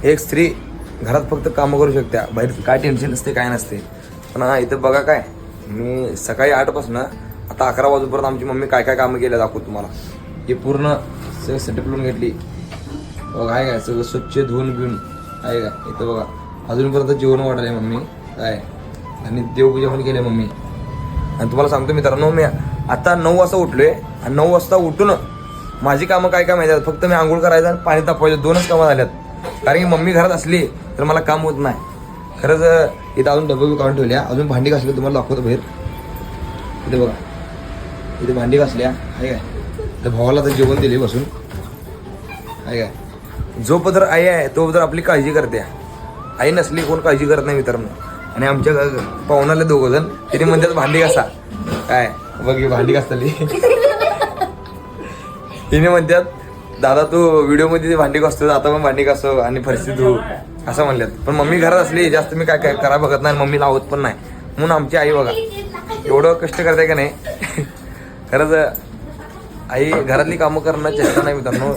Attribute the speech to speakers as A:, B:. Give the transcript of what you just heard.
A: एक स्त्री घरात फक्त कामं करू शकते, बाहेर काय टेन्शन नसते काय नसते. पण इथं बघा काय, मी सकाळी 8 आता 11 वाजेपर्यंत आमची मम्मी काय काय कामं केल्या दाखवतो तुम्हाला. हे पूर्ण सगळं सेटअप लावून घेतली बघा. आहे काय सगळं स्वच्छ धुवून बिवून आहे का. इथं बघा अजूनपर्यंत जेवण वाढले मम्मी काय, आणि देवपूजा पण केली मम्मी. आणि तुम्हाला सांगतो मित्रांनो, मी आता 9 वाजता उठलोय आणि 9 वाजता उठून माझी कामं काय काय माहिती आहेत. फक्त मी आंघोळ करायचं आणि पाणी तापवायचं, 2च कामं झाल्यात. कारण की मम्मी घरात असली तर मला काम होत नाही खरंच. इथं अजून डबे काढून ठेवल्या, अजून भांडी घासली तुम्हाला दाखवतो बाहेर. इथे बघा, इथे भांडी घासल्या आहे काय. तर भावाला तर जेवण दिले बसून आहे काय. जोपतर आई आहे तोपतर आपली काळजी करते. आई नसली कोण काळजी करत नाही मित्रांनो. आणि आमच्या पाहुणाले 2 जण तिने म्हणतात भांडी घासा काय. बघ भांडी घासली तिने म्हणतात दादा तू व्हिडिओमध्ये भांडी घासतो, आता पण भांडी घासतो आणि फरशी धू असं म्हणल्यात. पण मम्मी घरात असली जास्त मी काय काय करा बघत नाही, मम्मी लावत पण नाही. म्हणून आमची आई बघा एवढं कष्ट करते का नाही खरंच. आई घरातली कामं करणं चेष्टा नाही मित्रांनो,